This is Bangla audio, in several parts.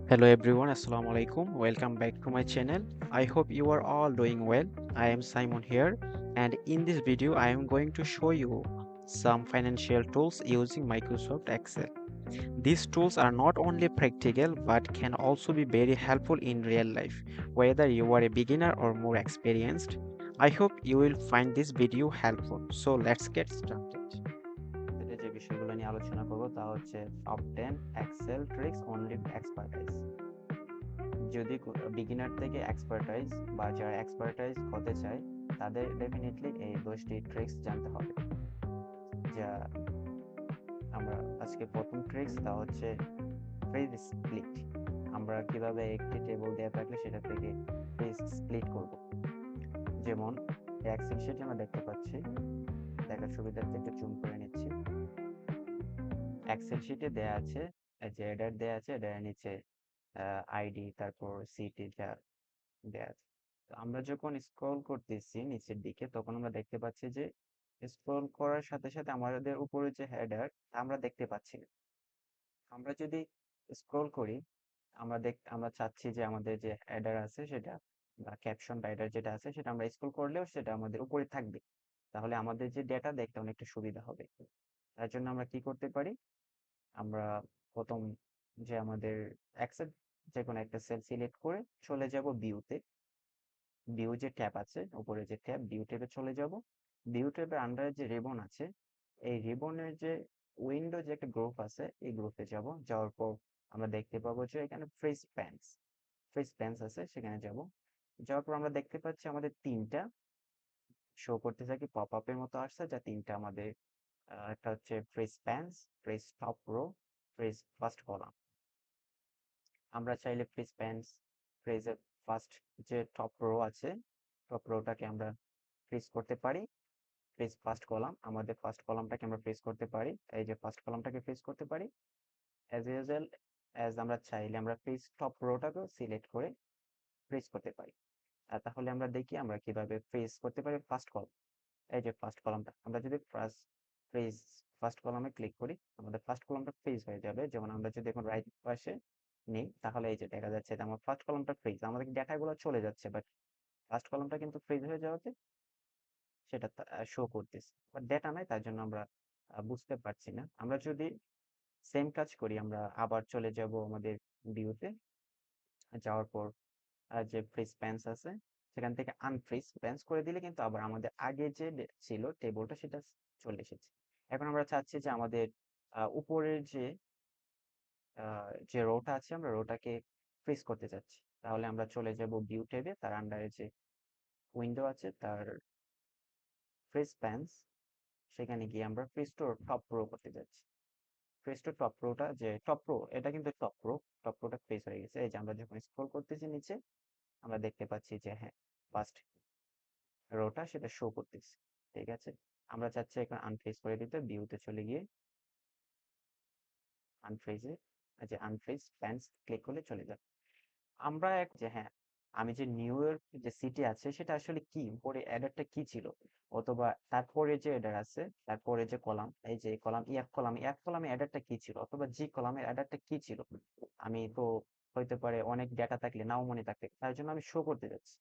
Hello everyone, Assalamu alaikum. Welcome back to my channel. I hope you are all doing well. I am Simon here, and in this video I am going to show you some financial tools using Microsoft Excel. These tools are not only practical but can also be very helpful in real life, whether you are a beginner or more experienced. I hope you will find this video helpful. So let's get started. যে বিষয়গুলো নিয়ে আলোচনা করব তা হচ্ছে top 10 excel tricks only expertise. যদি বিগিনার থেকে এক্সপার্টাইজ বা যারা এক্সপার্টাইজ হতে চায় তাদের ডেফিনেটলি এই 10টি ট্রিক্স জানতে হবে। যা আমরা আজকে প্রথম ট্রিক্স তা হচ্ছে ফ্রেজ স্প্লিট। আমরা কিভাবে একটি টেবিল দেওয়া থাকলে সেটা থেকে ফ্রেজ স্প্লিট করব। যেমন এক্সেল শিটে আমরা দেখতে পাচ্ছি, দেখার সুবিধার্থে একটু জুম করে নিচ্ছি। এক্সেল শিটে দেয়া আছে যে হেডার দেয়া আছে, হেডারের নিচে আইডি তারপর সিটি যা দেয়া আছে। তো আমরা যখন স্ক্রল করতেছি নিচের দিকে তখন আমরা দেখতে পাচ্ছি যে স্ক্রল করার সাথে সাথে আমাদের উপরে যে হেডার আমরা দেখতে পাচ্ছি না। আমরা যদি স্ক্রল করি আমরা চাচ্ছি যে আমাদের যে হেডার আছে সেটা বা ক্যাপশন বা হেডার যেটা আছে সেটা আমরা স্ক্রল করলেও সেটা আমাদের উপরে থাকবে। তাহলে আমাদের যে ডেটা দেখতে অনেকটা সুবিধা হবে। তার জন্য আমরা কি করতে পারি? আমরা প্রথম যে আমাদের এক্সেল যে কোনো একটা সেল সিলেক্ট করে চলে যাব ভিউতে। ভিউ যে ট্যাব আছে, উপরে যে ট্যাব ভিউ ট্যাবে চলে যাব। ভিউ ট্যাবের আন্ডারে যে রিবন আছে, এই রিবনের যে উইন্ডো যে একটা গ্রুপ আছে এই গ্রুপে যাব। যাওয়ার পর আমরা দেখতে পাবো যে এখানে ফ্রেশ প্যান্স আছে, সেখানে যাব। যাওয়ার পর আমরা দেখতে পাচ্ছি আমাদের তিনটা শো করতে থাকি, পপ আপের মতো আসছে, যা তিনটা আমাদের একটা হচ্ছে freeze panes, freeze top row, freeze first column. আমরা চাইলে ফ্রেশ প্যান্স, ফ্রেজের ফার্স্ট যে টপ রো আছে, টপ রোটাকে আমরা ফ্রিজ করতে পারি। ফ্রিজ ফার্স্ট কলাম, আমাদের ফার্স্ট কলামটাকে আমরা ফ্রিজ করতে পারি, এই যে ফার্স্ট কলামটাকে ফ্রিজ করতে পারি। অ্যাজ ইউজুয়াল অ্যাজ আমরা চাইলে আমরা ফ্রিজ টপ রোটাকেও সিলেক্ট করে ফ্রিজ করতে পারি। আর তাহলে আমরা দেখি আমরা কিভাবে ফ্রিজ করতে পারি ফার্স্ট কলাম। এই যে ফার্স্ট কলামটা আমরা যদি ফ্রিজ ফার্স্ট কলামে ক্লিক করি আমাদের ফার্স্ট কলামটা ফ্রিজ হয়ে যাবে। যেমন আমরা যদি এখন রাইট পাশে নেই তাহলে এই যে দেখা যাচ্ছে যে আমার ফার্স্ট কলামটা ফ্রিজ, আমাদের ডেটাগুলো চলে যাচ্ছে বাট ফার্স্ট কলামটা কিন্তু ফ্রিজ হয়ে যাওয়াতে সেটা শো করতেছে, বাট ডেটা নাই, তার জন্য আমরা বুঝতে পারছি না। আমরা যদি সেম কাজ করি, আমরা আবার চলে যাব আমাদের ভিউতে। যাওয়ার পর যে ফ্রিজ প্যান্স আছে সেখান থেকে আনফ্রিজ প্যান্স করে দিলে কিন্তু আবার আমাদের আগে যে ছিল টেবলটা সেটা চলে এসেছে। এখন আমরা চাচ্ছি যে আমাদের উপরের যে রোটা আছে আমরা রোটাকে ফ্রিজ করতে চাচ্ছি। তাহলে আমরা চলে যাব ভিউ ট্যাবে, তার আন্ডারে যে উইন্ডো আছে তার ফ্রিজ প্যান্স, সেখানে গিয়ে আমরা ফ্রিজ টু টপ রো করতে যাচ্ছি। ফ্রিজ টু টপ রোটা যে টপ রো, এটা কিন্তু টপ রোটা ফ্রিজ হয়ে গেছে। এই যে আমরা যখন স্ক্রল করতেছি নিচে আমরা দেখতে পাচ্ছি যে হ্যাঁ, ফার্স্ট রোটা সেটা শো করতেছে। ঠিক আছে, আমরা চাচ্ছি এখন আনফ্রিজ করে দিতে, ভিউতে চলে গিয়ে আনফ্রিজে যে আনফ্রিজ প্যান্স ক্লিক করলে চলে যাবে। আমরা এক যে হ্যাঁ, আমি যে নিউ ইয়র্ক যে সিটি আছে সেটা আসলে কি, পরে অ্যাডারটা কি ছিল, অথবা তারপরে যে অ্যাডার আছে তারপরে যে কলাম, এই যে কলাম এফ কলামে অ্যাডারটা কি ছিল, অথবা জি কলামের অ্যাডারটা কি ছিল, আমি তো হইতে পারে অনেক ডেটা থাকলে নাও মনে থাকতে, তার জন্য আমি শো করতে যাচ্ছি।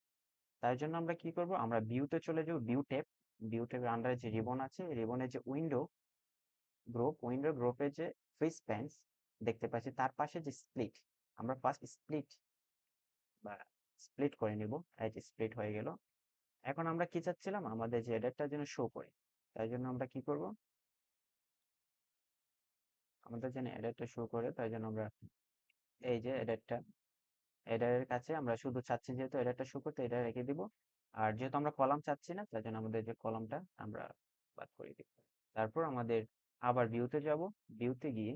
তার জন্য আমরা কি করব, আমরা ভিউতে চলে যাব। ভিউ ট্যাবের আন্ডারে যে রিবন আছে, রিবনের যে উইন্ডো গ্রুপে যে ফ্রিজ প্যান্স দেখতে পাচ্ছি, তার পাশে যে স্প্লিট, আমরা ফার্স্ট স্প্লিট বা স্প্লিট করে নিব। এই যে স্প্লিট হয়ে গেল। এখন আমরা কি চাচ্ছিলাম, আমাদের যে হেডারটা যেন শো করে, তাই জন্য আমরা কি করব, আমাদের যেন হেডারটা শো করে তাই জন্য আমরা এই যে হেডারের কাছে আমরা শুধু চাচ্ছি যেহেতু হেডারটা শো করতে, এটা রেখে দিব। আর যেহেতু আমরা কলাম চাচ্ছি না তাই জন্য আমাদের যে কলামটা আমরা বাদ করে দিব। তারপর আমাদের আবার ভিউতে যাব। ভিউতে গিয়ে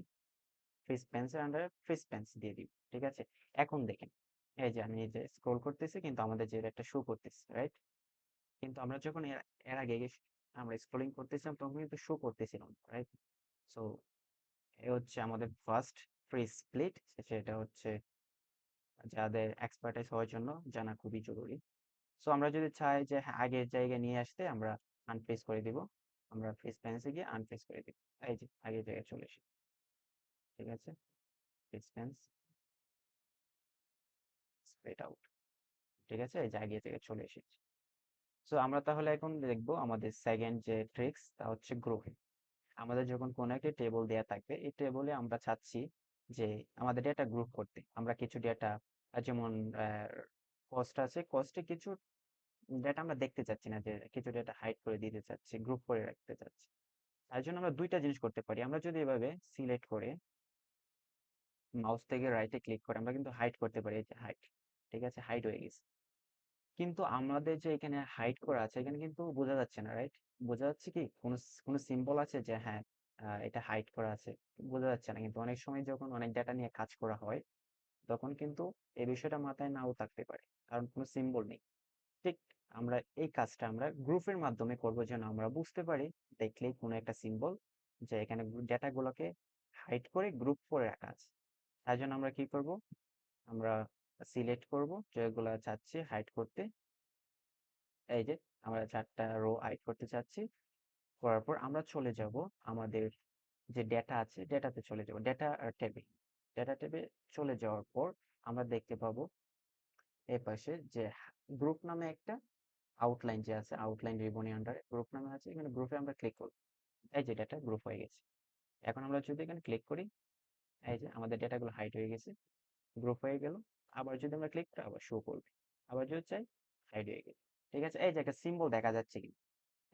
ফ্রিজ প্যান্সের আন্ডারে ফ্রিজ প্যান্স দিয়ে দিব। ঠিক আছে, এখন দেখেন এই যে আমি এই যে স্ক্রল করতেছি কিন্তু আমাদের যে হেডারটা শো করতেছে, রাইট? কিন্তু আমরা যখন এর এর আগে আমরা স্ক্রলিং করতেছিলাম তখন কিন্তু শো করতেছিলাম, রাইট? সো এ হচ্ছে আমাদের ফার্স্ট ফ্রি স্প্লিট। সেটা হচ্ছে যাদের এক্সপার্টাইজ হওয়ার জন্য জানা খুবই জরুরি। সো আমরা যদি চাই যে হ্যাঁ, আগের জায়গায় নিয়ে আসতে আমরা আনফ্রিজ করে দিব। আমরা ফ্রিজ প্যান্সে গিয়ে আনফ্রিজ করে দিব। এই যে আগের জায়গায় চলে এসে, ঠিক আছে, ফ্রিজ প্যান্স এটা আউট। ঠিক আছে, এই জায়গা থেকে চলে এসেছি। সো আমরা তাহলে এখন দেখবো আমাদের সেকেন্ড যে ট্রিক্স, তা হচ্ছে গ্রুপিং। আমাদের যখন কোনো একটা টেবল দেয়া থাকবে, এই টেবলে আমরা চাচ্ছি যে আমাদের ডেটা গ্রুপ করতে। আমরা কিছু ডেটা, যেমন কস্ট আছে, কস্টে কিছু ডেটা আমরা দেখতে চাচ্ছি না, যে কিছু ডেটা হাইড করে দিতে চাচ্ছি, গ্রুপ করে রাখতে চাচ্ছি। তার জন্য আমরা দুইটা জিনিস করতে পারি। আমরা যদি এভাবে সিলেক্ট করে মাউস থেকে রাইটে ক্লিক করে আমরা কিন্তু হাইড করতে পারি, এই যে হাইড। ঠিক আছে, হাইড হয়ে গেছে। কিন্তু আমাদের যে এখানে হাইড করা আছে, এখানে কিন্তু বোঝা যাচ্ছে না, রাইট? বোঝা যাচ্ছে কি কোনো কোনো সিম্বল আছে যে হ্যাঁ, এটা হাইড করা আছে? বোঝা যাচ্ছে না। কিন্তু অনেক সময় যখন অনেক ডেটা নিয়ে কাজ করা হয়, তখন কিন্তু এই বিষয়টা মাথায় নাও থাকতে পারে, কারণ কোনো সিম্বল নেই। ঠিক, আমরা এই কাজটা আমরা গ্রুপের মাধ্যমে করব, যেন আমরা বুঝতে পারি দেখলেই কোনো একটা সিম্বল যে এখানে ডেটা গুলোকে হাইড করে গ্রুপ করে রাখা আছে। তার জন্য আমরা কি করব, আমরা সিলেক্ট করব যেগুলো চাচ্ছি হাইড করতে। এই যে আমরা 4টা রো হাইড করতে চাচ্ছি। করার পর আমরা চলে যাব আমাদের যে ডেটা আছে, ডেটাতে চলে যাব, ডেটা ট্যাবে। ডেটা ট্যাবে চলে যাওয়ার পর আমরা দেখতে পাবো এই পাশে যে গ্রুপ নামে একটা আউটলাইন যে আছে, আউটলাইন রিবনের আন্ডারে গ্রুপ নামে আছে, এখানে গ্রুপে আমরা ক্লিক করব। এই যে ডেটা গ্রুপ হয়ে গেছে। এখন আমরা যদি এখানে ক্লিক করি, এই যে আমাদের ডেটাগুলো হাইড হয়ে গেছে, গ্রুপ হয়ে গেল। আবার যদি আমরা ক্লিক করি, আবার শো করবে। আবার যদি চাই, হাইড হয়ে গেল। ঠিক আছে, এই যে একটা সিম্বল দেখা যাচ্ছে কিন্তু।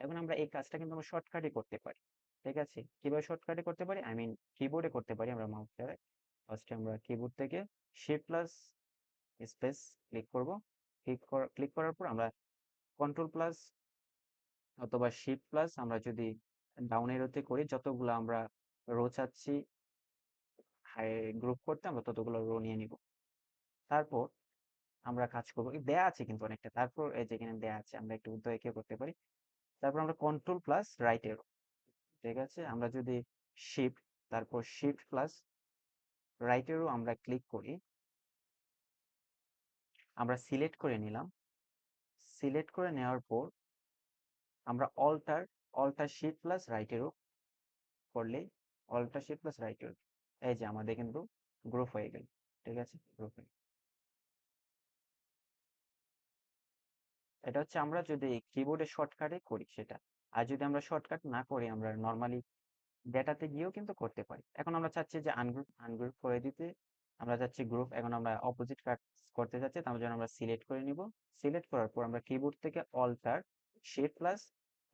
এখন আমরা এই কাজটা কিন্তু আমরা শর্টকাটে করতে পারি। ঠিক আছে, কিভাবে শর্টকাটে করতে পারি, আই মিন কিবোর্ডে করতে পারি। আমরা মাউস দ্বারা ফার্স্টে আমরা কিবোর্ড থেকে শিফট প্লাস স্পেস ক্লিক করব। ক্লিক করার পর আমরা কন্ট্রোল প্লাস অথবা শিফট প্লাস, আমরা যদি ডাউন এরোতে করি, যতগুলো আমরা রো চাচ্ছি হাই গ্রুপ করতে, আমরা ততগুলো রো নিয়ে নিব। তারপর আমরা কাজ করবো, দেয়া আছে কিন্তু অনেকটা। তারপর এই যেখানে দেয়া আছে, আমরা একটু উদ্দয় এঁকে করতে পারি। তারপর আমরা কন্ট্রোল প্লাস রাইট এরো। ঠিক আছে, আমরা যদি শিফট, তারপর শিফট প্লাস রাইট এরো আমরা ক্লিক করি, আমরা সিলেক্ট করে নিলাম। সিলেক্ট করে নেওয়ার পর আমরা অল্টার শিফট প্লাস রাইট এরো করলে, অল্টার শিফট প্লাস রাইট এরো, এই যে আমাদের কিন্তু গ্রুপ হয়ে গেল। ঠিক আছে, গ্রুপ হয়ে, এটা হচ্ছে আমরা যদি কিবোর্ডে শর্টকাটে করি সেটা। আর যদি আমরা শর্টকাট না করি, আমরা নর্মালি ডেটাতে গিয়েও কিন্তু করতে পারি। এখন আমরা চাচ্ছি যে আনগ্রুপ আনগ্রুপ করে দিতে, আমরা চাচ্ছি গ্রুপ। এখন আমরা অপোজিট কাজ করতে যাচ্ছি, তার জন্য আমরা সিলেক্ট করে নিব। সিলেক্ট করার পর আমরা কিবোর্ড থেকে অল্টার শিফট প্লাস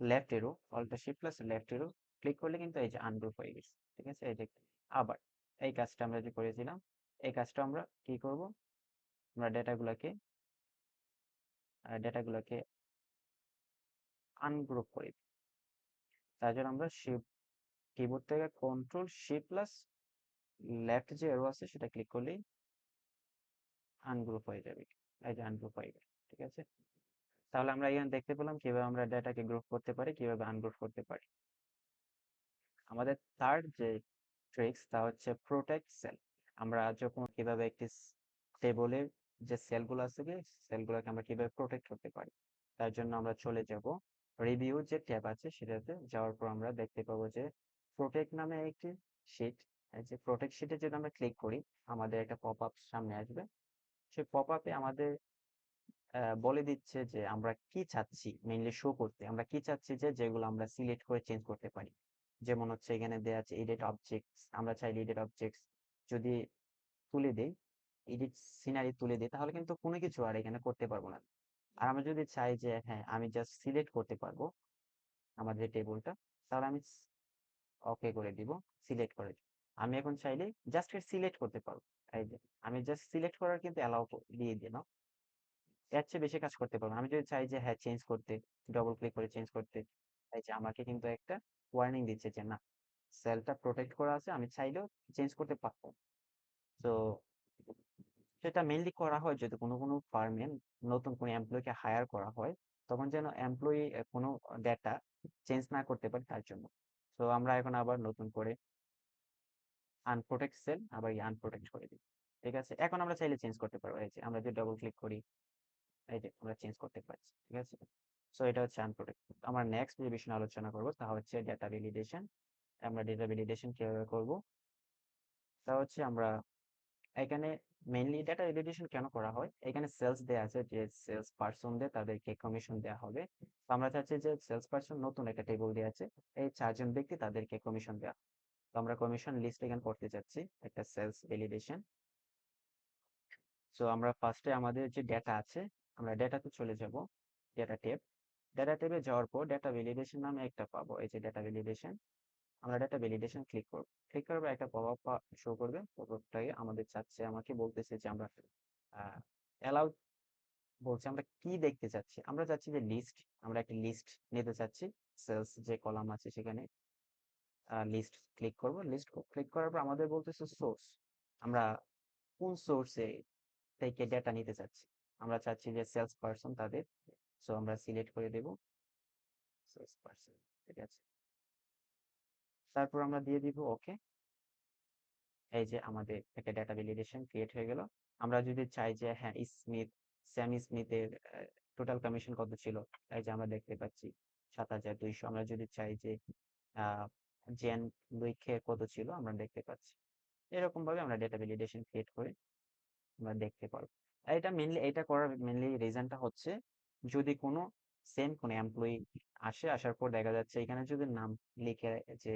লেফট এরো, অল্টার শিফট প্লাস লেফট এরো ক্লিক করলে কিন্তু এই যে আনগ্রুপ হয়ে গেছে। ঠিক আছে, এই যে আবার এই কাজটা আমরা যে করেছিলাম, এই কাজটা আমরা কি করব, আমরা ডেটাগুলোকে আনগ্রুপ করে দিই। তার জন্য আমরা শিফট, কিবোর্ড থেকে কন্ট্রোল শিফট প্লাস লেফট যে এরো আছে সেটা ক্লিক করলেই আনগ্রুপ হয়ে যাবে। এই যে আনগ্রুপ হয়ে গেল। ঠিক আছে, তাহলে আমরা এখানে দেখতে পেলাম কিভাবে আমরা ডেটাকে গ্রুপ করতে পারি, কিভাবে আনগ্রুপ করতে পারি। আমাদের থার্ড যে ট্রিক্স, তা হচ্ছে প্রোটেক্ট সেল। আমরা যখন কিভাবে একটি টেবলের যে সেলগুলো আছে, সেলগুলোকে আমরা কিভাবে প্রোটেক্ট করতে পারি, তার জন্য আমরা চলে যাব রিভিউ যে ট্যাব আছে সেটাতে। যাওয়ার পর আমরা দেখতে পাবো যে প্রোটেক্ট নামে একটি শিট। এই যে প্রোটেক্ট শিটে যদি আমরা ক্লিক করি, আমাদের একটা পপ আপ সামনে আসবে। সেই পপ আপে আমাদের বলে দিচ্ছে যে আমরা কি চাচ্ছি মেইনলি শো করতে, আমরা কি চাচ্ছি যে যেগুলো আমরা সিলেক্ট করে চেঞ্জ করতে পারি। যেমন হচ্ছে এখানে দেওয়া আছে এডিট অবজেক্টস, আমরা চাইলে এডিট অবজেক্টস যদি তুলে দেই, এডিট সিনারি তুলে দিই, তাহলে কিন্তু কোনো কিছু আর এখানে করতে পারবো না। আর আমরা যদি চাই যে হ্যাঁ আমি জাস্ট সিলেক্ট করতে পারবো আমাদের টেবিলটা, তাহলে আমি ওকে করে দিব, সিলেক্ট করে দিব। আমি এখন চাইলে জাস্ট সিলেক্ট করতে পারবো। এই যে আমি জাস্ট সিলেক্ট করার কিন্তু অ্যালাউ দিয়ে দিলাম, এর চেয়ে বেশি কাজ করতে পারবো না। আমি যদি চাই যে হ্যাঁ চেঞ্জ করতে, ডবল ক্লিক করে চেঞ্জ করতে, এই যে আমাকে কিন্তু একটা ওয়ার্নিং দিচ্ছে যে না, সেলটা প্রোটেক্ট করা আছে, আমি চাইলেও চেঞ্জ করতে পারবো। তো সেটা মেইনলি করা হয় যদি কোনো কোনো ফার্মে নতুন কোনো এমপ্লয়িকে হায়ার করা হয়, তখন যেন এমপ্লয়ি কোনো ডেটা চেঞ্জ না করতে পারে, তার জন্য। তো আমরা এখন আবার নতুন করে আনপ্রোটেক্ট সেল আবার আনপ্রোটেক্ট করে দিই। ঠিক আছে, এখন আমরা চাইলে চেঞ্জ করতে পারবো। এই যে আমরা যদি ডবল ক্লিক করি, এই যে আমরা চেঞ্জ করতে পারছি। ঠিক আছে, সো এটা হচ্ছে আনপ্রোটেক্ট। আমরা নেক্সট যে বিষয়ে আলোচনা করব তা হচ্ছে ডেটা ভ্যালিডেশন। আমরা ডেটা ভ্যালিডেশন কিভাবে করব, তা হচ্ছে আমরা এখানে মেইনলি ডাটা ভ্যালিডেশন কেন করা হয়, এখানে সেলস দেয়া আছে যে সেলস পার্সনদের তাদেরকে কমিশন দেওয়া হবে। তো আমরা চাচ্ছি যে সেলস পার্সন নতুন একটা টেবিল দেওয়া আছে, এই 4 জন ব্যক্তি তাদেরকে কমিশন দেওয়া। তো আমরা কমিশন লিস্ট এখানে করতে চাচ্ছি একটা সেলস ভ্যালিডেশন। সো আমরা ফার্স্টে আমাদের যে ডেটা আছে, আমরা ডেটাতে চলে যাব, ডেটা ট্যাব। ডেটা ট্যাবে যাওয়ার পর ডেটা ভ্যালিডেশন নামে একটা পাবো, এই যে ডেটা ভ্যালিডেশন। আমরা ডেটা ভ্যালিডেশন ক্লিক করব, ক্লিক করার পর একটা পপ আপ শো করবে। পপ আপটাই আমাদের চাচ্ছে, আমাকে বলতেছে যে আমরা অ্যালাউ, বলছে আমরা কি দেখতে চাচ্ছি। আমরা চাচ্ছি যে লিস্ট, আমরা একটা লিস্ট নিতে চাচ্ছি। সেলস যে কলাম আছে সেখানে লিস্ট ক্লিক করব। লিস্ট ক্লিক করার পর আমাদের বলতেছে সোর্স, আমরা কোন সোর্সে থেকে ডেটা নিতে চাচ্ছি। আমরা চাচ্ছি যে সেলস পারসন তাদের, সো আমরা সিলেক্ট করে দেব সেলস পারসন, ঠিক আছে। তারপর আমরা দিয়ে দিব ওকে। এই যে আমাদের একটা ডেটা ভ্যালিডেশন ক্রিয়েট হয়ে গেল। আমরা যদি চাই যে হ্যাঁ স্মিথ, স্যাম স্মিথের টোটাল কমিশন কত ছিল, এই যে আমরা দেখতে পাচ্ছি 7,200। আমরা যদি চাই যে আহ জেন লুইকের কত ছিল, আমরা দেখতে পাচ্ছি। এরকম ভাবে আমরা ডেটা ভ্যালিডেশন ক্রিয়েট করে আমরা দেখতে পারবো। আর এটা মেনলি, এটা করার মেনলি রিজনটা হচ্ছে যদি কোনো সেম কোনো এমপ্লয়ি আসে, আসার পর দেখা যাচ্ছে এখানে যদি নাম লিখে যে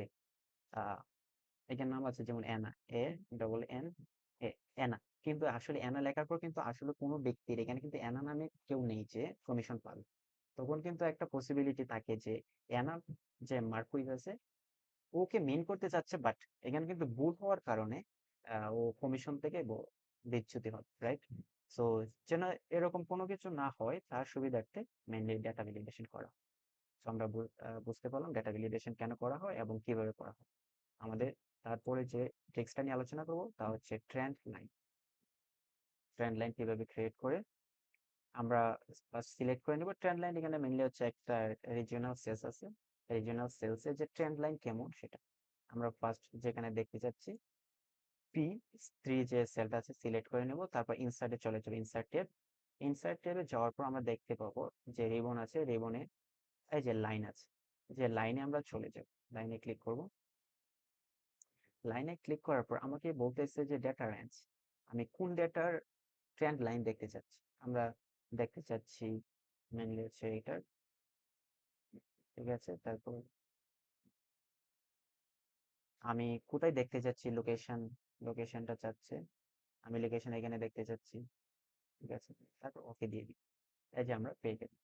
এটার নাম আছে যেমন অ্যানা, ANN এ, অ্যানা, কিন্তু আসলে অ্যানা লেখার পর কিন্তু আসলে কোনো ব্যক্তির এখানে কিন্তু অ্যানা নামে কেউ নেই যে কমিশন পাবে। তখন কিন্তু একটা পসিবিলিটি থাকে যে অ্যানা যে মার্কুইজ আছে ওকে মেন করতে চাচ্ছে, বাট এখানে কিন্তু ভুল হওয়ার কারণে ও কমিশন থেকে বিচ্যুতি হয়, রাইট? সো যেন এরকম কোনো কিছু না হয় তার সুবিধার্থে মেনলি ডেটা ভ্যালিডেশন করা। তো আমরা বুঝতে পারলাম ডেটা ভ্যালিডেশন কেন করা হয় এবং কিভাবে করা হয়। আমাদের তারপরে যে টেক্সটটা নিয়ে আলোচনা করব তা হচ্ছে ট্রেন্ড লাইন। ট্রেন্ড লাইন কিভাবে ক্রিয়েট করে আমরা সিলেক্ট করে নেব। ট্রেন্ড লাইন এখানে মেনলি হচ্ছে একটা রিজিওনাল সেলস আছে, রিজিওনাল সেলসের যে ট্রেন্ড লাইন কেমন সেটা আমরা ফার্স্ট যেখানে দেখতে চাচ্ছি P3 যে সেলটা আছে সিলেক্ট করে নেব। তারপর ইনসার্টে চলে যাবো, ইনসার্ট ট্যাব। ইনসার্ট ট্যাবে যাওয়ার পর আমরা দেখতে পাবো যে রিবন আছে, রিবনে এই যে লাইন আছে, যে লাইনে আমরা চলে যাব, লাইনে ক্লিক করব। লাইনে ক্লিক করার পর আমাকে বলতেছে যে ডেটা রেঞ্জ, আমি কোন ডেটার ট্রেন্ড লাইন দেখতে চাচ্ছি। আমরা দেখতে চাচ্ছি মেনলি হচ্ছে এটার, ঠিক আছে। তারপর আমি কোথায় দেখতে চাচ্ছি, লোকেশন, লোকেশনটা চাচ্ছে, আমি লোকেশন এখানে দেখতে চাচ্ছি, ঠিক আছে। তারপর ওকে দিয়ে দিই, এই যে আমরা পেয়ে গেলাম।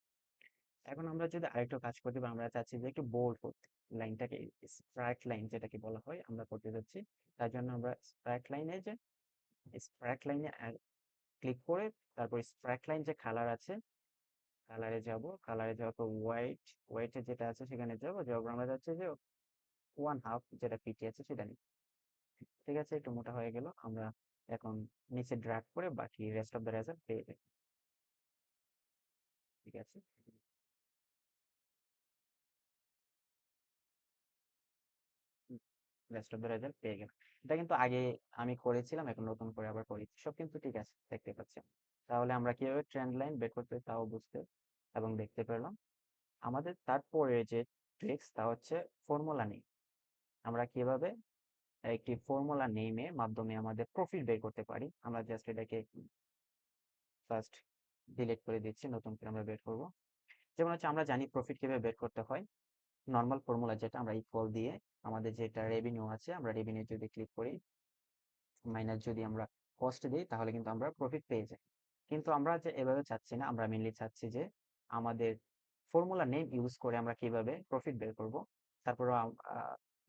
এখন আমরা যদি আরেকটু কাজ করতে পারি, আমরা চাচ্ছি যে একটু বোল্ড করতে, লাইনটাকে স্ট্রাইক লাইন যেটাকে বলা হয় আমরা করতে যাচ্ছি। তার জন্য আমরা স্ট্রাইক লাইনে যে স্ট্রাইক লাইনে ক্লিক করে তারপর স্ট্রাইক লাইন যে কালার আছে, কালারে যাব, কালারে যাওয়ার পর হোয়াইট, হোয়াইটে যেটা আছে সেখানে যাবো, যাওয়ার পর আমরা যাচ্ছি যে 1/2 যেটা পিটি আছে সেটা নিই, ঠিক আছে। একটু মোটা হয়ে গেল, আমরা এখন নিচে ড্র্যাগ করে বাকি রেস্ট অফ দ্য রেজাল্ট পেয়ে যাই, ঠিক আছে। রেস্ট অফ দ্য রেজাল্ট পেয়ে গেলাম। এটা কিন্তু আগে আমি করেছিলাম, এখন নতুন করে আবার করি, সব কিন্তু ঠিক আছে দেখতে পাচ্ছি। তাহলে আমরা কিভাবে ট্রেন্ড লাইন বের করতে তাও বুঝতে এবং দেখতে পেলাম। আমাদের তারপরে যে ট্রিক্স তা হচ্ছে ফর্মুলা নেই। আমরা কিভাবে একটি ফর্মুলা নেমের মাধ্যমে আমাদের প্রফিট বের করতে পারি। আমরা জাস্ট এটাকে ফার্স্ট ডিলিট করে দিচ্ছি, নতুন করে আমরা বের করব। যেমন হচ্ছে আমরা জানি প্রফিট কিভাবে বের করতে হয়, নর্মাল ফর্মুলা যেটা আমরা ইকুয়াল দিয়ে আমাদের যেটা রেভিনিউ আছে, আমরা রেভিনিউ যদি ক্লিক করি মাইনাস যদি আমরা কস্ট দিই তাহলে কিন্তু আমরা প্রফিট পেয়ে যাই। কিন্তু আমরা যে এভাবে চাচ্ছি না, আমরা মেনলি চাচ্ছি যে আমাদের ফর্মুলা নেম ইউজ করে আমরা কিভাবে প্রফিট বের করব, তারপর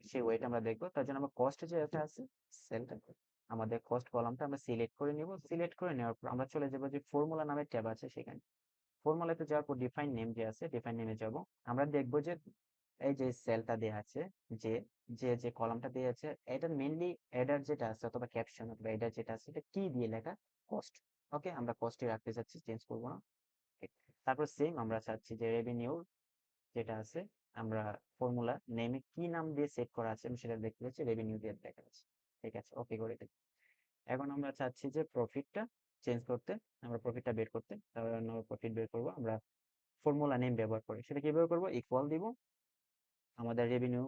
সেই ওয়েট আমরা দেখবো। তার জন্য আমরা কস্ট যে এটা আছে সেলটা, আমাদের কস্ট কলামটা আমরা সিলেক্ট করে নিব। সিলেক্ট করে নেওয়ার পর আমরা চলে যাবো যে ফর্মুলা নামের ট্যাব আছে সেখানে। ফর্মুলাতে যাওয়ার পর ডিফাইন নেম যে আছে, ডিফাইন নেমে যাব। আমরা দেখবো যে এই যে সেলটা দেওয়া আছে, যে যে যে কলামটা দেওয়া আছে, এটা মেইনলি হেডার যেটা আছে অথবা ক্যাপশন অথবা হেডার যেটা আছে এটা কি দিয়ে লেখা, কস্ট। ওকে, আমরা কস্টে রাখতে চাচ্ছি, চেঞ্জ করবো না। Okay, তারপর সেম আমরা চাচ্ছি যে রেভিনিউ যেটা আছে, আমরা ফর্মুলা নেমে কি নাম দিয়ে সেট করা আছে আমি সেটা দেখতে পাচ্ছি, রেভিনিউ দিয়ে দেখা যাচ্ছে, ঠিক আছে। ওকে করে দিই। এখন আমরা চাচ্ছি যে প্রফিটটা চেঞ্জ করতে, আমরা প্রফিটটা বের করতে, তাহলে আমরা প্রফিট বের করবো আমরা ফর্মুলা নেম ব্যবহার করে। সেটা কিভাবে করবো, ইকুয়াল দিব, আমাদের রেভিনিউ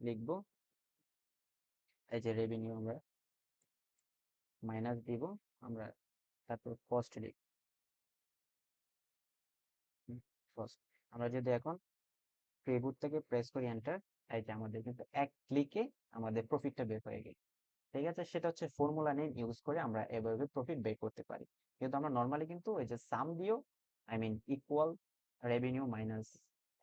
লিখবো, এই যে রেভিনিউ আমরা মাইনাস দিব আমরা, তারপর কস্ট লিখ কস্ট। আমরা যদি এখন কিবোর্ড থেকে প্রেস করি এন্টার, এই যে আমাদের কিন্তু এক ক্লিকে আমাদের প্রফিটটা বের হয়ে গেল। ঠিক আছে, সেটা হচ্ছে ফর্মুলা নেম ইউজ করে আমরা এভাবে প্রফিট বের করতে পারি। কিন্তু আমরা নর্মালি কিন্তু ওই যে সাম দিও, I mean equal revenue minus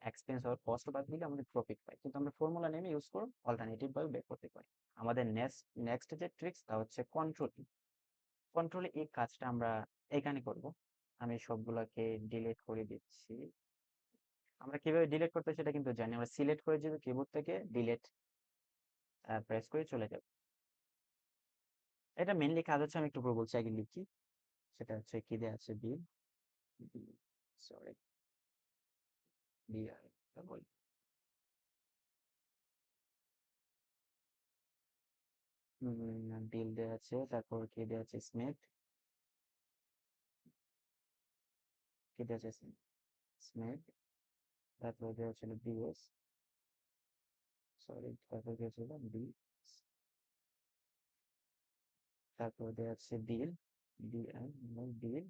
expense or cost বাদ দিলে আমাদের প্রফিট পাই, কিন্তু আমরা ফর্মুলা নেমে ইউজ করে অল্টারনেটিভ ভাবে বের করতে পারি। আমাদের নেক্সট নেক্সট যে ট্রিক্স তা হচ্ছে কন্ট্রোল। কন্ট্রোলে এই কাজটা আমরা এখানে করব। আমি সবগুলোকে ডিলিট করে দিচ্ছি। আমরা কিভাবে ডিলিট করতে সেটা কিন্তু জানি, আমরা সিলেক্ট করে যদি কিবোর্ড থেকে ডিলিট প্রেস করে চলে যাব। এটা মেইনলি কাজ হচ্ছে, আমি একটু পরে বলছি, আগে লিখি। সেটা হচ্ছে কি দেয়া আছে, বিল, সরি, বিআর, বল, বিল দেয়া আছে, তারপর কি দেয়া আছে, স্মিথ, কি দেয়া আছে, স্মিথ, তারপর দেয়া ছিল বিএস, সরি, তারপর দেয়া ছিল বি, তারপর দেয়া আছে Bill, BR, Bill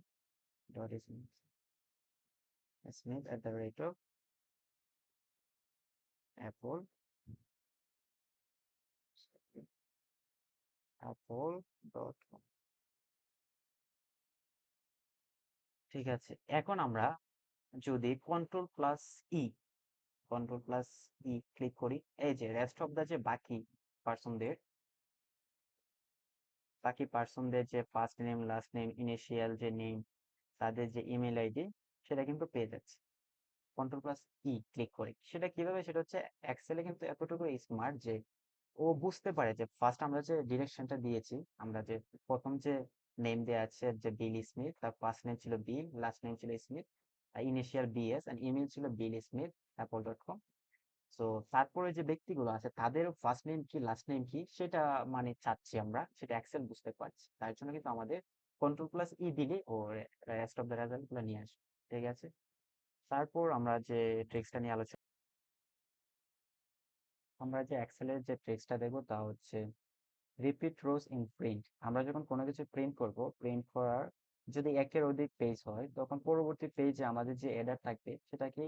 dot Smith, Smith at the rate of Apple, Apple dot com. ঠিক আছে, এখন আমরা যদি ই কন্ট্রোল প্লাস ই ক্লিক করি, এই যে রেস্ট অফ দা যে পার্সনদের বাকি পার্সনদের যে first name last name initial যে নেম, তাদের যে ইমেল আইডি, সেটা কিন্তু পেয়ে যাচ্ছে কন্ট্রোল প্লাস ই ক্লিক করে। সেটা কিভাবে, সেটা হচ্ছে এক্সেলে কিন্তু এতটুকু স্মার্ট যে ও বুঝতে পারে যে ফার্স্ট আমরা যে ডিরেকশনটা দিয়েছি, আমরা যে প্রথম যে নেম দেওয়া আছে যে বিল স্মিথ, তার ফার্স্ট নেম ছিল বিল, লাস্ট নেম ছিল Smith, initial BS and email ছিল বিল স্মিথ apple.com। সো তারপরে যে ব্যক্তিগুলো আছে তাদের ফার্স্ট নেম কি লাস্ট নেম কি সেটা মানে চাচ্ছি আমরা, সেটা এক্সেল বুঝতে পারছি, তার জন্য কিন্তু আমাদের কন্ট্রোল প্লাস ই দিলে ও রেস্ট অফ দ্য রেজাল্ট গুলো নিয়ে আসবে। ঠিক আছে, তারপর আমরা যে ট্রিক্সটা নিয়ে আলোচনা, আমরা যে এক্সেলের যে ট্রিক্সটা দেখবো তা হচ্ছে রিপিট রোজ ইন প্রিন্ট। আমরা যখন কোনো কিছু প্রিন্ট করব, প্রিন্ট করার যদি একের অধিক পেজ হয়, তখন পরবর্তী পেজে আমাদের যে এডার থাকবে সেটা কি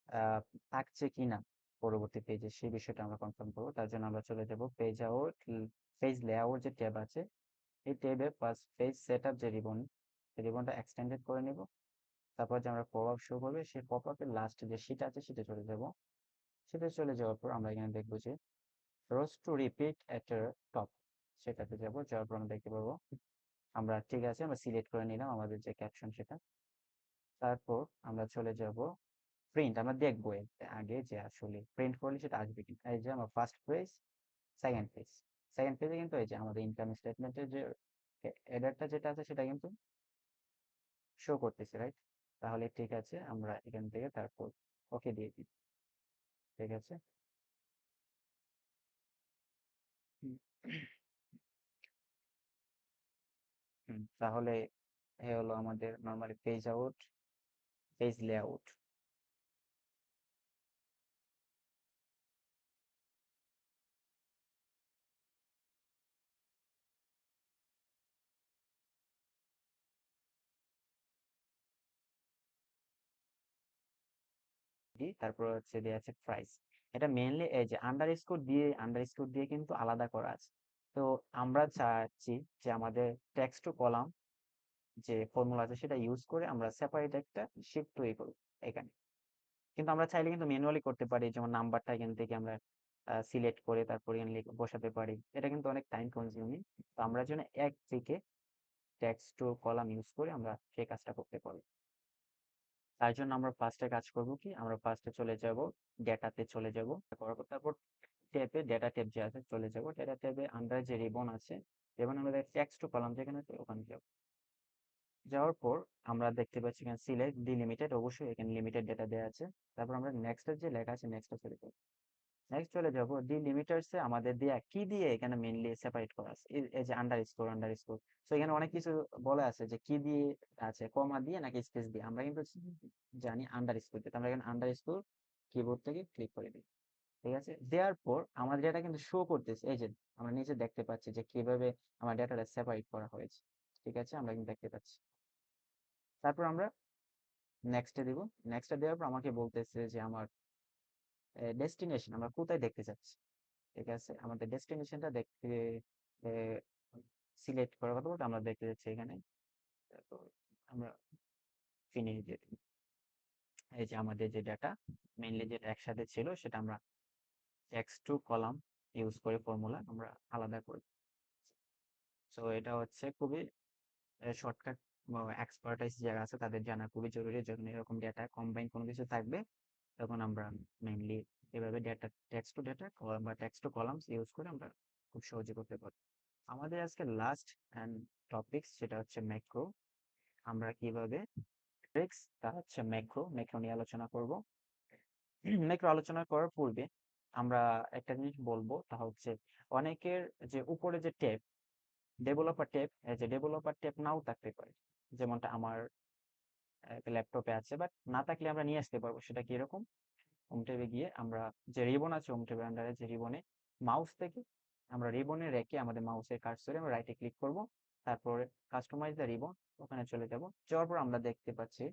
আহ, থাকছে কিনা পরবর্তী পেজে, সেই বিষয়টা আমরা কনফার্ম করবো। তার জন্য আমরা চলে যাব পেজ আউট, পেজ লেআউট যে ট্যাব আছে, এই ট্যাবে ফার্স্ট পেজ সেট আপ যে রিবন, সেই রিবনটা এক্সটেন্ডেড করে নিব। তারপর যে আমরা পপ আপ শো করবে, সেই পপ আপের লাস্ট যে শীট আছে সেটা চলে যাব। সেটা চলে যাওয়ার পর আমরা এখানে দেখবো যে রোজ টু রিপিট এট টপ, সেটাতে যাব। যাওয়ার পর আমরা দেখতে পাবো, আমরা ঠিক আছে আমরা সিলেক্ট করে নিলাম আমাদের যে ক্যাপশন সেটা। তারপর আমরা চলে যাব প্রিন্ট, আমরা দেখবো আগে যে আসলে প্রিন্ট করলে সেটা আসবে কি। এই যে আমার first page, second page, second পেজে কিন্তু এই যে আমাদের ইনকাম স্টেটমেন্টের যে হেডারটা যেটা আছে সেটা কিন্তু শো করতেছে, রাইট? তাহলে ঠিক আছে, আমরা এখান থেকে তারপর ওকে দিয়ে দিই। ঠিক আছে, হুম, তাহলে এ হলো আমাদের normally page out, page layout. তারপর হচ্ছে দেওয়া আছে প্রাইস। এটা মেইনলি এই যে আন্ডারস্কোর দিয়ে কিন্তু আলাদা করা আছে। তো আমরা চাচ্ছি যে আমাদের টেক্সট টু কলাম যে ফর্মুলা আছে সেটা ইউজ করে আমরা সেপারেট একটা শিফট তৈরি করব এখানে। কিন্তু আমরা চাইলে কিন্তু ম্যানুয়ালি করতে পারি, যেমন নাম্বারটা এখান থেকে আমরা সিলেক্ট করে তারপর এখানে বসাতে পারি। এটা কিন্তু অনেক টাইম কনজিউমিং। তো আমরা যেন এক থেকে টেক্সট টু কলাম ইউজ করে আমরা সেই কাজটা করতে পারি। তার জন্য আমরা ফার্স্টে কাজ করব কি, আমরা ফার্স্টে চলে যাব ডেটাতে চলে যাব, তারপর ট্যাবে ডেটা ট্যাব যে আছে চলে যাব, ডেটা ট্যাবে আন্ডার যে রিবন আছে, রিবন আমাদের টেক্সট টু কলাম যেখানে আছে ওখানে যাব। যাওয়ার পর আমরা দেখতে পাচ্ছি এখানে সিলেক্ট ডি লিমিটেড, অবশ্যই এখানে লিমিটেড ডেটা দেওয়া আছে। তারপর আমরা নেক্সট এর যে লেখা আছে নেক্সট চলে যাব। নেক্সট চলে যাব ডি লিমিটার্সে আমাদের দেয়া কি দিয়ে এখানে মেইনলি সেপারেট করা আছে, এই যে আন্ডারস্কোর। তো এখানে অনেক কিছু বলা আছে যে কি দিয়ে আছে, কমা দিয়ে নাকি স্পেস দিয়ে। আমরা কিন্তু জানি আন্ডারস্কোর দিয়ে, তো আমরা এখানে আন্ডারস্কোর কিবোর্ড থেকে ক্লিক করে দিই। ঠিক আছে, দেওয়ার পর আমাদের ডেটা কিন্তু শো করতেছে, এই যে আমরা নিচে দেখতে পাচ্ছি যে কিভাবে আমার ডেটাটা সেপারেট করা হয়েছে। ঠিক আছে, আমরা কিন্তু দেখতে পাচ্ছি। তারপর আমরা নেক্সটে দিব। নেক্সটে দেওয়ার পর আমাকে বলতেছে যে আমার ডেস্টিনেশন আমরা কোথায় দেখতে চাচ্ছি। ঠিক আছে, আমাদের ডেস্টিনেশনটা দেখতে সিলেক্ট করার কথা বলতে আমরা দেখতে যাচ্ছি এখানে। তারপর আমরা ফিনিশ দিয়ে দিই। এই যে আমাদের যে ডাটা মেইনলি যেটা একসাথে ছিল সেটা আমরা টেক্সট টু কলাম ইউজ করে ফর্মুলা আমরা আলাদা করি। সো এটা হচ্ছে খুবই শর্টকাট, এক্সপার্টাইজ যারা আছে তাদের জানা খুবই জরুরি। যখন এরকম ডেটা কম্বাইন কোনো কিছু থাকবে তখন আমরা মেইনলি এভাবে ডেটা টেক্সট টু ডেটা বা টেক্সট টু কলামস ইউজ করে আমরা খুব সহজে করতে পারি। আমাদের আজকে লাস্ট অ্যান্ড টপিকস সেটা হচ্ছে ম্যাক্রো। আমরা কিভাবে ট্রিক্স তা হচ্ছে ম্যাক্রো ম্যাক্রো নিয়ে আলোচনা করব। ম্যাক্রো আলোচনা করার পূর্বে আমরা একটা জিনিস বলবো, তা হচ্ছে অনেকের যে উপরে যে ট্যাব ডেভেলপার ট্যাব, যে ডেভেলপার ট্যাব নাও থাকতে পারে, যেমনটা আমার ল্যাপটপে আছে, বাট না থাকলে আমরা নিয়ে আসতে পারবো। সেটা কি এরকম, হোম ট্যাবে গিয়ে আমরা যে রিবন আছে হোম ট্যাবের আন্ডারে যে রিবনে মাউস থেকে আমরা রিবনে রেখে আমাদের মাউসের কার্সরে আমরা রাইটে ক্লিক করব, তারপরে কাস্টমাইজ দ্য রিবন ওখানে চলে যাব। যাওয়ার পর আমরা দেখতে পাচ্ছি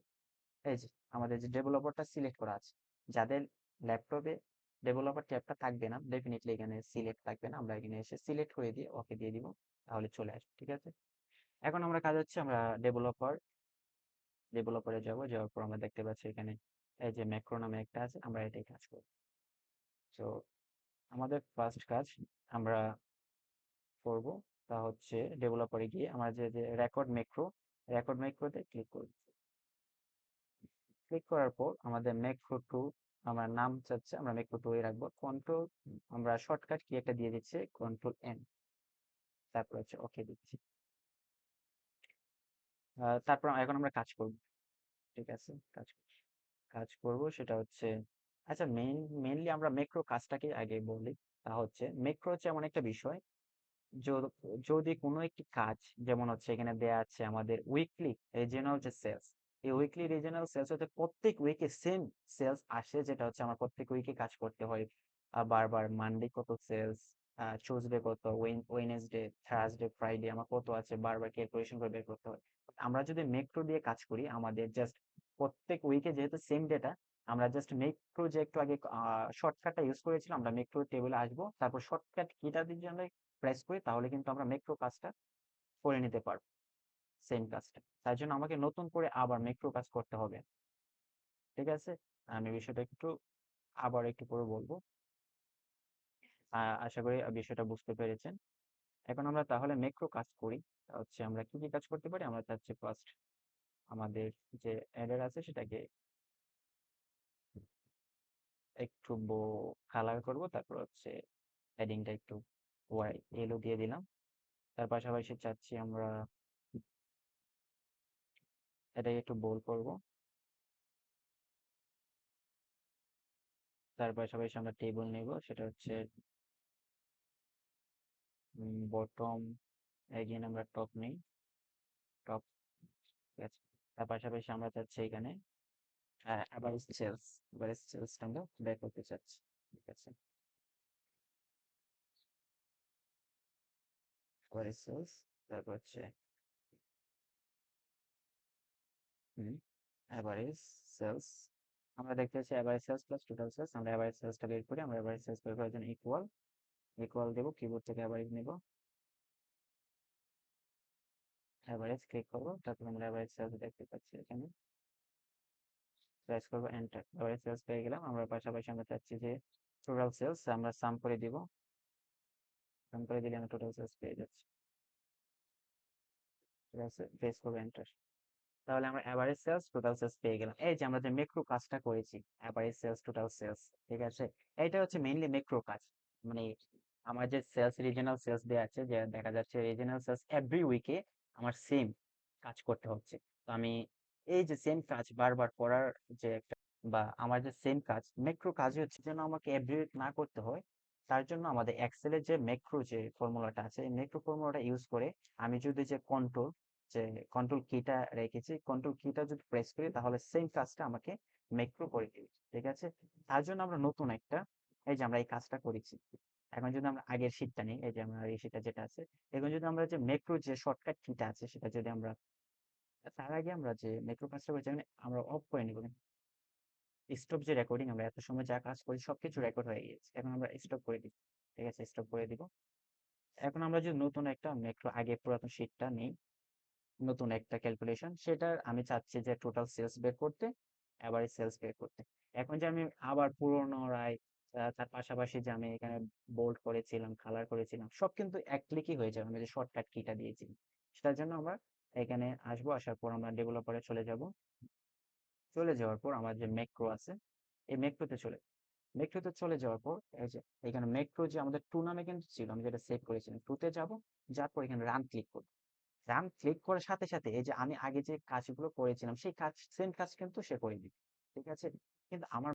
এই যে আমাদের যে ডেভেলপারটা সিলেক্ট করা আছে। যাদের ল্যাপটপে ডেভেলপার ট্যাবটা থাকবে না, ডেফিনেটলি এখানে সিলেক্ট থাকবে না, আমরা এখানে এসে সিলেক্ট করে দিয়ে ওকে দিয়ে দিব, তাহলে চলে আসবে। ঠিক আছে, এখন আমরা কাজ হচ্ছে আমরা ডেভেলপারে যাব। যাওয়ার পর আমরা দেখতে পাচ্ছি এখানে এই যে ম্যাক্রো নামে একটা আছে, আমরা এটাই কাজ করব। তো আমাদের ফার্স্ট কাজ আমরা করব তা হচ্ছে ডেভেলপারে গিয়ে আমরা যে যে রেকর্ড ম্যাক্রোতে ক্লিক করব। ক্লিক করার পর আমাদের ম্যাক্রো টু আমরা নাম চাচ্ছে, আমরা ম্যাক্রো টু এ রাখবো। কন্ট্রোল আমরা শর্টকাট কি একটা দিয়ে দিচ্ছি, কন্ট্রোল এন, তারপর হচ্ছে ওকে দিচ্ছি। তারপর এখন আমরা কাজ করব। ঠিক আছে, কাজ কাজ করব সেটা হচ্ছে, আচ্ছা মেইনলি আমরা ম্যাক্রো কাজটাকে আগে বলি। তা হচ্ছে ম্যাক্রো হচ্ছে এমন একটা বিষয়, য- যদি কোনো একটি কাজ, যেমন হচ্ছে এখানে দেয়া আছে আমাদের উইকলি রিজিওনাল যে সেলস, এই উইকলি রিজিওনাল সেলস হচ্ছে প্রত্যেক উইকে সেম সেলস আসে, যেটা হচ্ছে আমার প্রত্যেক উইকে কাজ করতে হয়। বারবার মানডে কত সেলস, টিউসডে কত, ওয়েনেসডে, থার্সডে, ফ্রাইডে আমার কত আছে, বারবার ক্যালকুলেশন করে বের করতে হয়। আমরা যদি মেক্রো দিয়ে কাজ করি, আমাদের জাস্ট প্রত্যেক উইকে যেহেতু সেম ডেটা, আমরা জাস্ট মেক্রো যে একটু আগে শর্টকাটটা ইউজ করেছিলাম, আমরা মেক্রো টেবিলে আসবো, তারপর শর্টকাট কিটা দিয়ে আমরা প্রেস করি, তাহলে কিন্তু আমরা মেক্রো কাজটা করে নিতে পারবো, সেম কাজটা। তার জন্য আমাকে নতুন করে আবার মেক্রো কাজ করতে হবে। ঠিক আছে, আমি বিষয়টা একটু আবার একটু করে বলবো। আশা করি বিষয়টা বুঝতে পেরেছেন। এখন আমরা তাহলে মেক্রো কাজ করি। তা হচ্ছে আমরা কি কি কাজ করতে পারি, আমরা চাচ্ছি ফার্স্ট আমাদের যে অ্যাডার আছে সেটাকে একটু কালার করব, তারপর হচ্ছে হেডিংটা একটু এলো দিয়ে দিলাম। তার পাশাপাশি চাচ্ছি আমরা এটাকে একটু বোল্ড করব। তার পাশাপাশি আমরা টেবিল নেব, সেটা হচ্ছে বটম, এগেইন আমরা টপ নেই, টপ। ঠিক আছে, তার পাশাপাশি আমরা চাচ্ছি এখানে এভারেজ সেলসটা আমরা বের করতে চাচ্ছি। ঠিক আছে, এভারেজ সেলস, তারপর হচ্ছে এভারেজ সেলস, আমরা দেখতে পাচ্ছি average sales plus total sales. আমরা এভারেজ সেলসটা বের করি, আমরা এভারেজ সেলস বের করার জন্য ইকুয়াল ইকুয়াল দেবো, কিবোর্ড থেকে এভারেজ নেব, এভারেজ ক্লিক করবো, তারপর আমরা এভারেজ সেলস দেখতে পাচ্ছি এখানে, প্রেস করবো এন্টার, এভারেজ সেলস পেয়ে গেলাম। আমরা পাশাপাশি আমরা চাচ্ছি যে টোটাল সেলস আমরা সাম করে দিব, সাম করে দিলে আমরা টোটাল সেলস পেয়ে যাচ্ছি। ঠিক আছে, প্রেস করবো এন্টার, তাহলে আমরা এভারেজ সেলস টোটাল সেলস পেয়ে গেলাম। এই যে আমরা যে ম্যাক্রো কাজটা করেছি, এভারেজ সেলস টোটাল সেলস, ঠিক আছে, এটা হচ্ছে মেইনলি ম্যাক্রো কাজ। মানে আমার যে সেলস রিজিওনাল সেলস দেওয়া আছে, যে দেখা যাচ্ছে রিজিওনাল সেলস এভরি উইকে আমার সেম কাজ করতে হচ্ছে। তো আমি এই যে সেম কাজ বারবার করার যে একটা, বা আমার যে সেম কাজ ম্যাক্রো কাজই হচ্ছে যেন আমাকে এভরি উইক না করতে হয়, তার জন্য আমাদের এক্সেলের যে ম্যাক্রো যে ফর্মুলাটা আছে, এই ম্যাক্রো ফর্মুলাটা ইউজ করে আমি যদি যে কন্ট্রোল কিটা রেখেছি, কন্ট্রোল কিটা যদি প্রেস করি তাহলে সেম কাজটা আমাকে ম্যাক্রো করে দিবে। ঠিক আছে, তার জন্য আমরা নতুন একটা এই যে আমরা এই কাজটা করেছি। এখন যদি আমরা আগের শীটটা নিই, এই যে আমার এই শীটটা যেটা আছে, এখন যদি আমরা যে ম্যাক্রো যে শর্টকাট কিটা আছে সেটা যদি আমরা তার আগে আমরা যে ম্যাক্রো কাজটা করেছি মানে আমরা অফ করে নিব। স্টপ যে রেকর্ডিং আমরা এত সময় যা কাজ করি সবকিছু রেকর্ড হয়ে গিয়েছে। এখন আমরা স্টপ করে দিব। ঠিক আছে, স্টপ করে দিব। এখন আমরা যদি নতুন একটা ম্যাক্রো আগে পুরাতন শীটটা নিই, নতুন একটা ক্যালকুলেশন সেটার আমি চাচ্ছি যে টোটাল সেলস বের করতে, এভারেজ সেলস বের করতে। এখন যে আমি আবার পুনরায় তার পাশাপাশি যে আমি এখানে বোল্ড করেছিলাম, কালার করেছিলাম, সব কিন্তু এক ক্লিকই হয়ে যাবে আমি যে শর্টকাট কিটা দিয়েছি। সেটার জন্য আমরা এখানে আসবো, আসার পর আমরা ডেভেলপারে চলে যাব। চলে যাওয়ার পর আমার যে ম্যাক্রো আছে, এই ম্যাক্রোতে চলে যাওয়ার পর এই যে এখানে ম্যাক্রো যে আমাদের টু নামে কিন্তু ছিল, আমি যেটা সেভ করেছিলাম, টুতে যাব, যাওয়ার পর এখানে রান ক্লিক করব। রান ক্লিক করার সাথে সাথে এই যে আমি আগে যে কাজগুলো করেছিলাম সেই কাজ সেম কাজ কিন্তু সে করে দিবে। ঠিক আছে, কিন্তু আমার